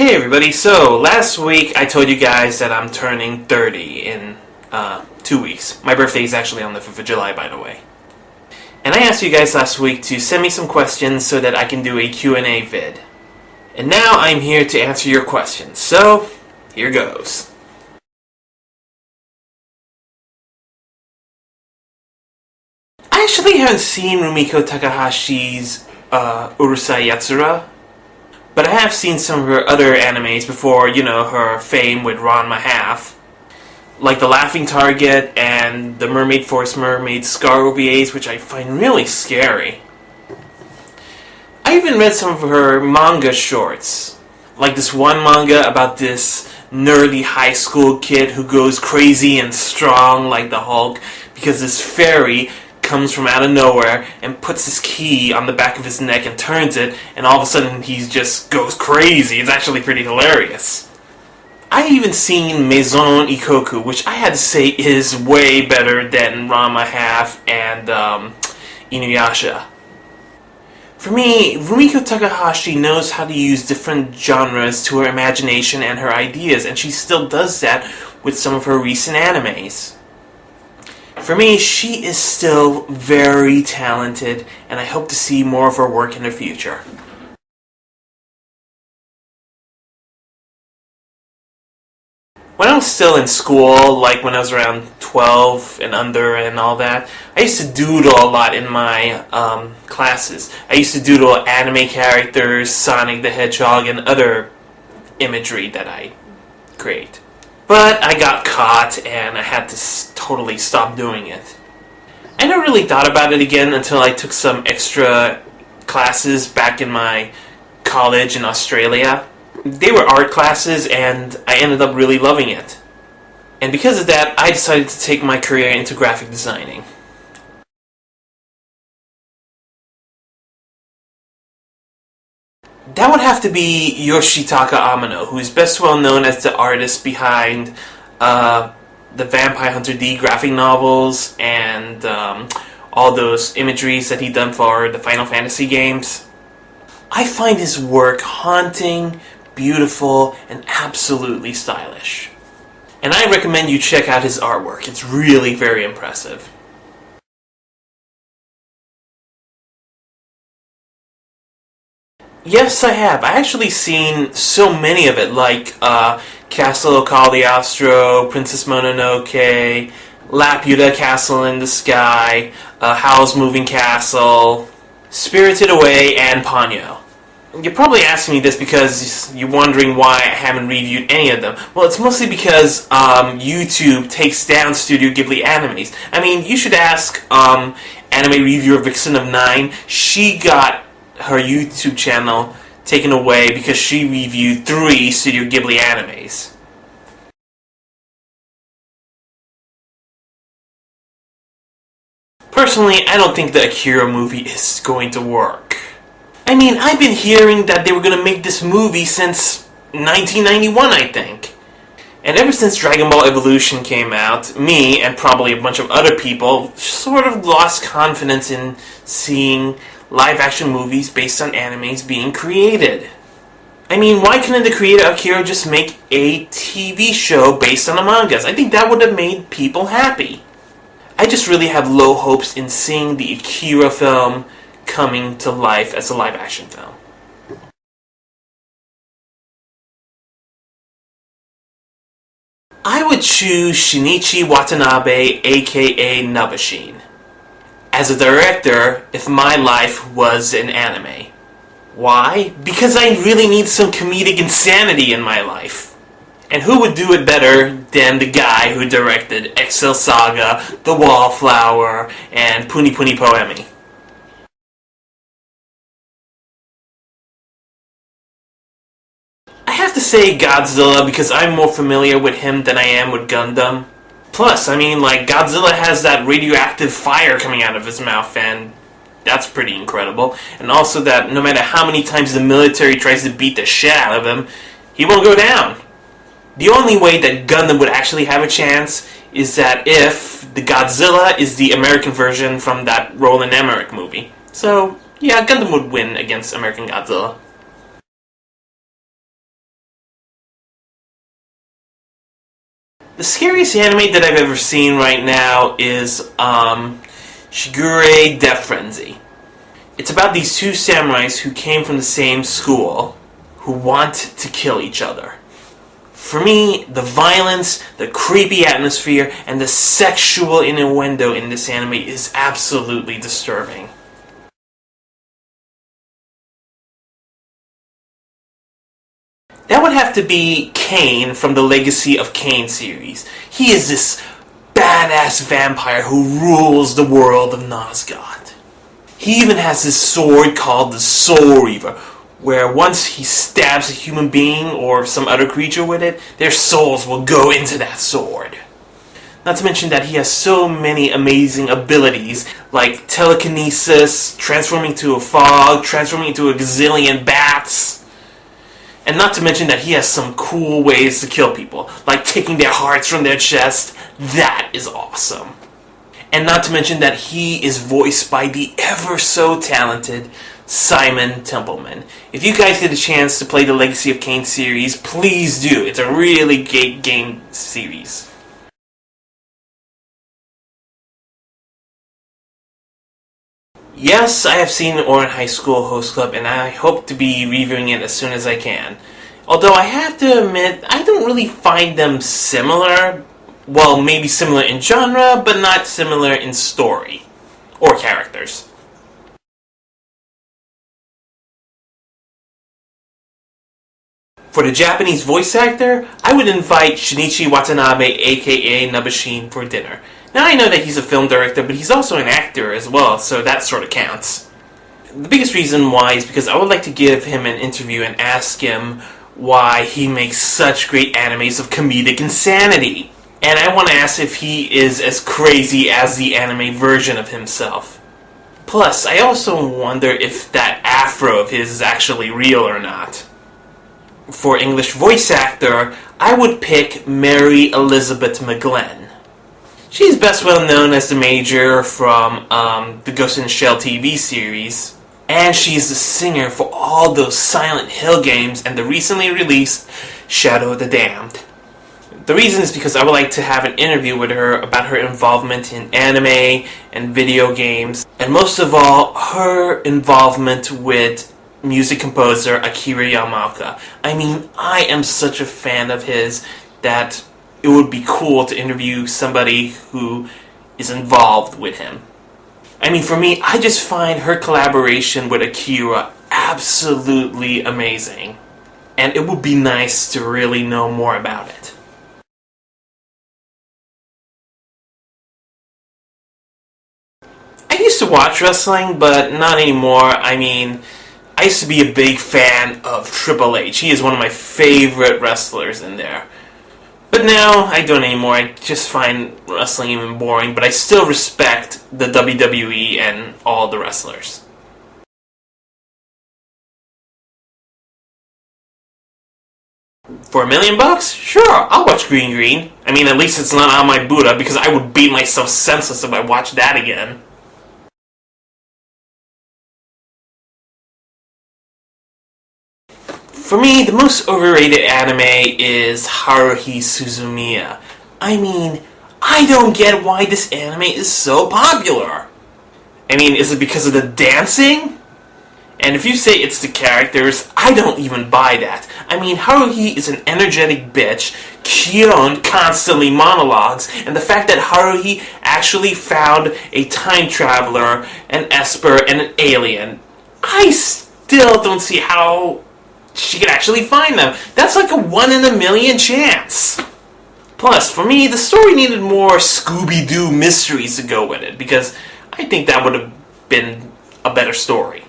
Hey everybody, so last week I told you guys that I'm turning 30 in 2 weeks. My birthday is actually on the 5th of July, by the way. And I asked you guys last week to send me some questions so that I can do a Q&A vid. And now I'm here to answer your questions, so here goes. I actually haven't seen Rumiko Takahashi's Urusei Yatsura, but I have seen some of her other animes before, her fame with Ranma Half. Like The Laughing Target and the Mermaid Force Mermaid Scar OVAs, which I find really scary. I even read some of her manga shorts. Like this one manga about this nerdy high school kid who goes crazy and strong like the Hulk because this fairy comes from out of nowhere and puts his key on the back of his neck and turns it, and all of a sudden he just goes crazy. It's actually pretty hilarious. I even seen Maison Ikoku, which I had to say is way better than Ranma Half and Inuyasha. For me, Rumiko Takahashi knows how to use different genres to her imagination and her ideas, and she still does that with some of her recent animes. For me, she is still very talented, and I hope to see more of her work in the future. When I was still in school, like when I was around 12 and under and all that, I used to doodle a lot in my classes. I used to doodle anime characters, Sonic the Hedgehog, and other imagery that I create. But I got caught and I had to totally stop doing it. I never really thought about it again until I took some extra classes back in my college in Australia. They were art classes and I ended up really loving it. And because of that, I decided to take my career into graphic designing. That would have to be Yoshitaka Amano, who is best well known as the artist behind the Vampire Hunter D graphic novels and all those imageries that he done for the Final Fantasy games. I find his work haunting, beautiful, and absolutely stylish. And I recommend you check out his artwork. It's really very impressive. Yes, I have. I actually seen so many of it, like Castle Cagliostro, Princess Mononoke, Laputa Castle in the Sky, Howl's Moving Castle, Spirited Away, and Ponyo. You're probably asking me this because you're wondering why I haven't reviewed any of them. Well, it's mostly because YouTube takes down Studio Ghibli animes. I mean, you should ask anime reviewer Vixen of 9. She got her YouTube channel taken away because she reviewed 3 Studio Ghibli animes. Personally, I don't think the Akira movie is going to work. I mean, I've been hearing that they were going to make this movie since 1991, I think. And ever since Dragon Ball Evolution came out, me, and probably a bunch of other people, sort of lost confidence in seeing live-action movies based on animes being created. I mean, why couldn't the creator Akira just make a TV show based on the mangas? I think that would have made people happy. I just really have low hopes in seeing the Akira film coming to life as a live-action film. I would choose Shinichi Watanabe, aka Nabashin, as a director if my life was an anime. Why? Because I really need some comedic insanity in my life. And who would do it better than the guy who directed Excel Saga, The Wallflower, and Puni Puni Poemi? I have to say Godzilla because I'm more familiar with him than I am with Gundam. Plus, I mean, like, Godzilla has that radioactive fire coming out of his mouth, and that's pretty incredible. And also that no matter how many times the military tries to beat the shit out of him, he won't go down. The only way that Gundam would actually have a chance is that if the Godzilla is the American version from that Roland Emmerich movie. So, yeah, Gundam would win against American Godzilla. The scariest anime that I've ever seen right now is Shigure Death Frenzy. It's about these two samurais who came from the same school who want to kill each other. For me, the violence, the creepy atmosphere, and the sexual innuendo in this anime is absolutely disturbing. That would have to be Cain from the Legacy of Kain series. He is this badass vampire who rules the world of Nosgoth. He even has this sword called the Soul Reaver, where once he stabs a human being or some other creature with it, their souls will go into that sword. Not to mention that he has so many amazing abilities, like telekinesis, transforming to a fog, transforming into a gazillion bats. And not to mention that he has some cool ways to kill people, like taking their hearts from their chest. That is awesome. And not to mention that he is voiced by the ever so talented Simon Templeman. If you guys get a chance to play the Legacy of Kain series, please do. It's a really great game series. Yes, I have seen Ouran High School Host Club, and I hope to be reviewing it as soon as I can. Although I have to admit, I don't really find them similar. Well, maybe similar in genre, but not similar in story or characters. For the Japanese voice actor, I would invite Shinichi Watanabe, aka Nabashin, for dinner. Now I know that he's a film director, but he's also an actor as well, so that sort of counts. The biggest reason why is because I would like to give him an interview and ask him why he makes such great animes of comedic insanity. And I want to ask if he is as crazy as the anime version of himself. Plus, I also wonder if that afro of his is actually real or not. For English voice actor, I would pick Mary Elizabeth McGlenn. She's best well known as the Major from the Ghost in the Shell TV series, and she's the singer for all those Silent Hill games and the recently released Shadow of the Damned. The reason is because I would like to have an interview with her about her involvement in anime and video games, and most of all, her involvement with music composer Akira Yamaoka. I mean, I am such a fan of his that it would be cool to interview somebody who is involved with him. I mean, for me, I just find her collaboration with Akira absolutely amazing. And it would be nice to really know more about it. I used to watch wrestling, but not anymore. I mean, I used to be a big fan of Triple H. He is one of my favorite wrestlers in there. But now, I don't anymore. I just find wrestling even boring, but I still respect the WWE and all the wrestlers. For $1 million? Sure, I'll watch Green Green. I mean, at least it's not on my Buddha, because I would beat myself senseless if I watched that again. For me, the most overrated anime is Haruhi Suzumiya. I mean, I don't get why this anime is so popular. I mean, is it because of the dancing? And if you say it's the characters, I don't even buy that. I mean, Haruhi is an energetic bitch, Kyon constantly monologues, and the fact that Haruhi actually found a time traveler, an Esper, and an alien, I still don't see how she could actually find them. That's like a 1 in a million chance. Plus, for me, the story needed more Scooby-Doo mysteries to go with it, because I think that would have been a better story.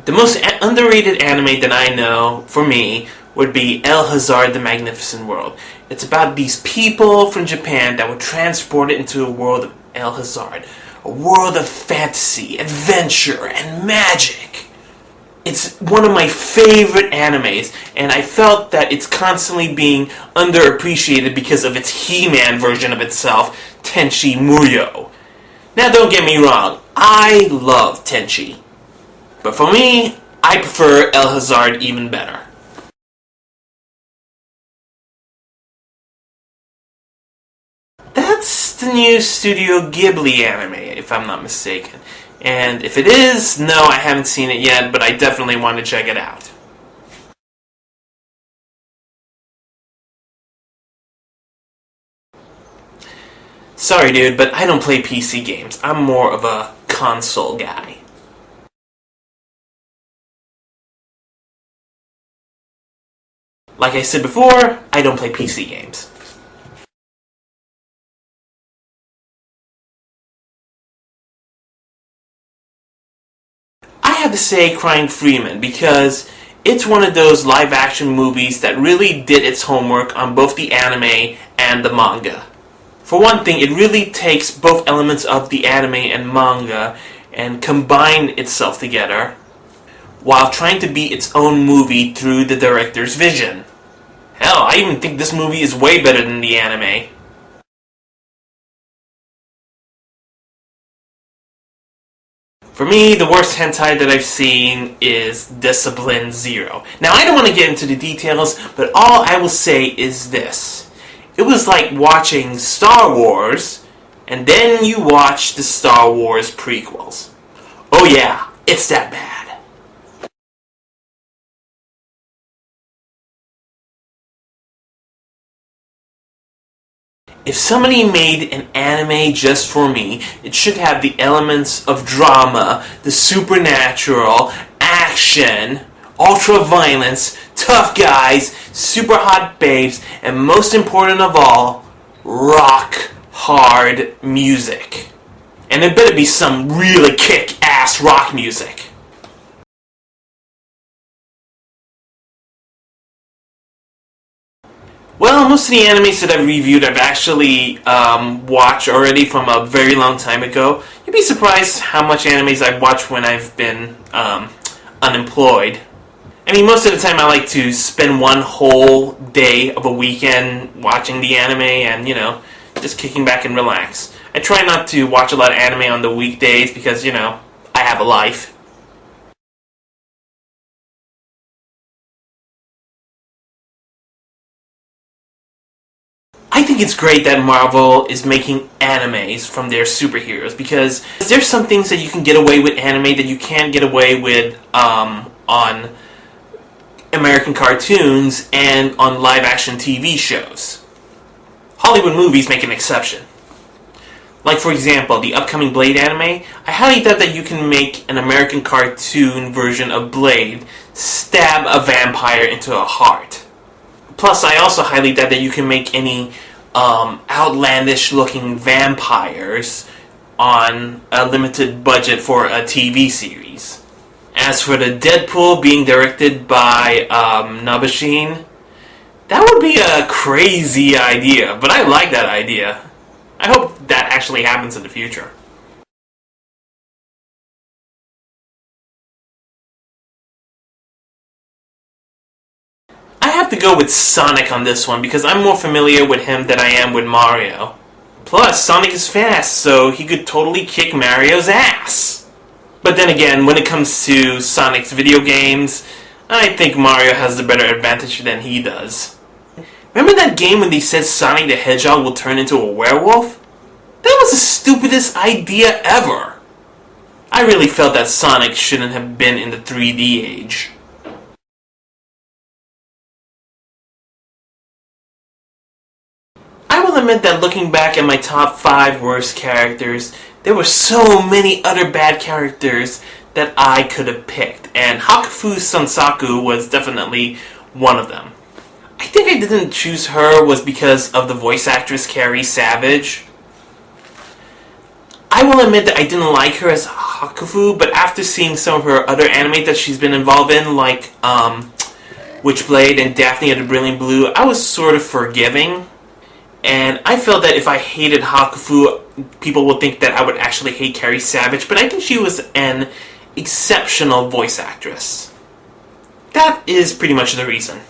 The most underrated anime that I know, for me, would be El Hazard the Magnificent World. It's about these people from Japan that were transported into a world of El Hazard. A world of fantasy, adventure, and magic. It's one of my favorite animes, and I felt that it's constantly being underappreciated because of its He-Man version of itself, Tenchi Muyo. Now don't get me wrong, I love Tenchi. But for me, I prefer El Hazard even better. That's the new Studio Ghibli anime, if I'm not mistaken. And if it is, no, I haven't seen it yet, but I definitely want to check it out. Sorry, dude, but I don't play PC games. I'm more of a console guy. Like I said before, I don't play PC games. I have to say Crying Freeman because it's one of those live-action movies that really did its homework on both the anime and the manga. For one thing, it really takes both elements of the anime and manga and combine itself together while trying to be its own movie through the director's vision. Hell, I even think this movie is way better than the anime. For me, the worst hentai that I've seen is Discipline Zero. Now, I don't want to get into the details, but all I will say is this. It was like watching Star Wars, and then you watch the Star Wars prequels. Oh yeah, it's that bad. If somebody made an anime just for me, it should have the elements of drama, the supernatural, action, ultra-violence, tough guys, super hot babes, and most important of all, rock-hard music. And it better be some really kick-ass rock music. Well, most of the animes that I've reviewed I've actually watched already from a very long time ago. You'd be surprised how much animes I've watched when I've been unemployed. I mean, most of the time I like to spend one whole day of a weekend watching the anime and, just kicking back and relax. I try not to watch a lot of anime on the weekdays because, I have a life. I think it's great that Marvel is making animes from their superheroes because there's some things that you can get away with anime that you can't get away with on American cartoons and on live-action TV shows. Hollywood movies make an exception. Like, for example, the upcoming Blade anime, I highly doubt that you can make an American cartoon version of Blade stab a vampire into a heart. Plus, I also highly doubt that you can make any outlandish-looking vampires on a limited budget for a TV series. As for the Deadpool being directed by Nabashin, that would be a crazy idea, but I like that idea. I hope that actually happens in the future. I have to go with Sonic on this one because I'm more familiar with him than I am with Mario. Plus, Sonic is fast, so he could totally kick Mario's ass. But then again, when it comes to Sonic's video games, I think Mario has the better advantage than he does. Remember that game when they said Sonic the Hedgehog will turn into a werewolf? That was the stupidest idea ever. I really felt that Sonic shouldn't have been in the 3D age. I will admit that looking back at my top 5 worst characters, there were so many other bad characters that I could have picked, and Hakufu Sansaku was definitely one of them. I think I didn't choose her was because of the voice actress Carrie Savage. I will admit that I didn't like her as Hakufu, but after seeing some of her other anime that she's been involved in, like Witchblade and Daphne of the Brilliant Blue, I was sort of forgiving. And I felt that if I hated Hakufu, people would think that I would actually hate Carrie Savage, but I think she was an exceptional voice actress. That is pretty much the reason.